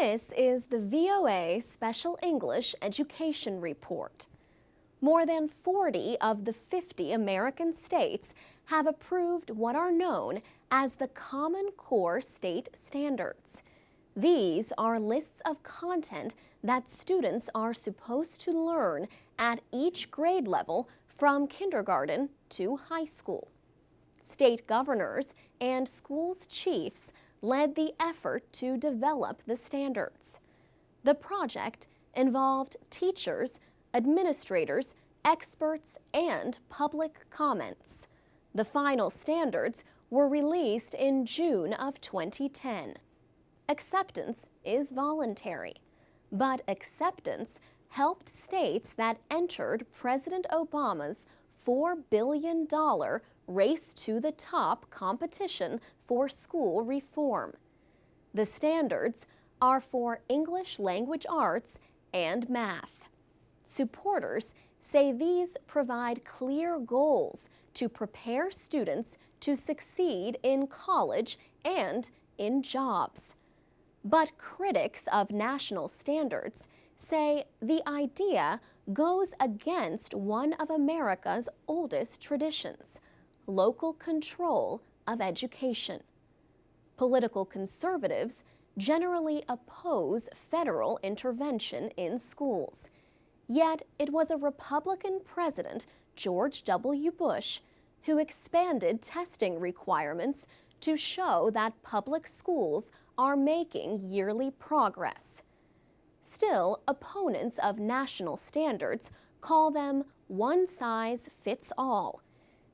This is the VOA Special English Education Report. More than 40 of the 50 American states have approved what are known as the Common Core State Standards. These are lists of content that students are supposed to learn at each grade level from kindergarten to high school. State governors and schools chiefs led the effort to develop the standards. The project involved teachers, administrators, experts, and public comments. The final standards were released in June of 2010. Acceptance is voluntary, but acceptance helped states that entered President Obama's $4 billion Race to the Top competition for school reform. The standards are for English language arts and math. Supporters say these provide clear goals to prepare students to succeed in college and in jobs. But critics of national standards say the idea goes against one of America's oldest traditions: local control of education. Political conservatives generally oppose federal intervention in schools. Yet it was a Republican president, George W. Bush, who expanded testing requirements to show that public schools are making yearly progress. Still, opponents of national standards call them one-size-fits-all.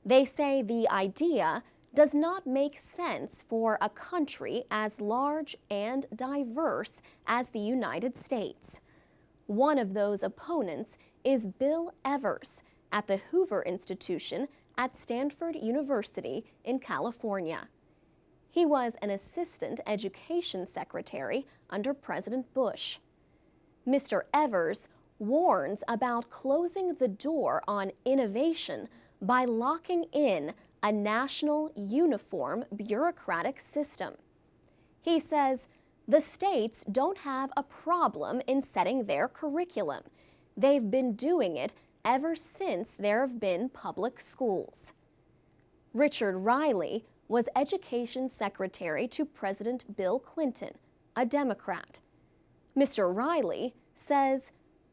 They say the idea does not make sense for a country as large and diverse as the United States. One of those opponents is Bill Evers at the Hoover Institution at Stanford University in California. He was an assistant education secretary under President Bush. Mr. Evers warns about closing the door on innovation by locking in a national uniform bureaucratic system. He says the states don't have a problem in setting their curriculum. They've been doing it ever since there have been public schools. Richard Riley was Education Secretary to President Bill Clinton, a Democrat. Mr. Riley says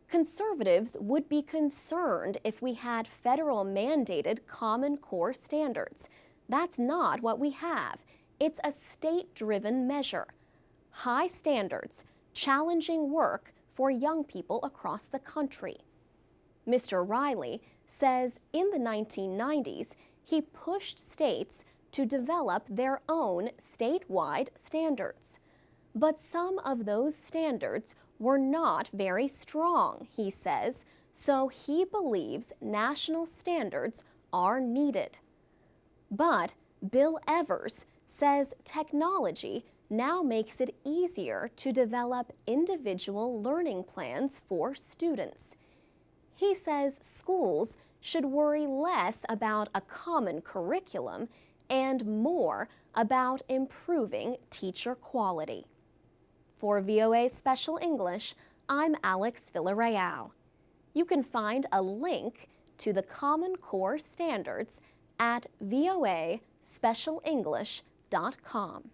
conservatives would be concerned if we had federal mandated Common Core standards. That's not what we have. It's a state-driven measure. High standards, challenging work for young people across the country. Mr. Riley says in the 1990s, he pushed states to develop their own statewide standards. But some of those standards were not very strong, he says, so he believes national standards are needed. But Bill Evers says technology now makes it easier to develop individual learning plans for students. He says schools should worry less about a common curriculum and more about improving teacher quality. For VOA Special English, I'm Alex Villarreal. You can find a link to the Common Core Standards at voaspecialenglish.com.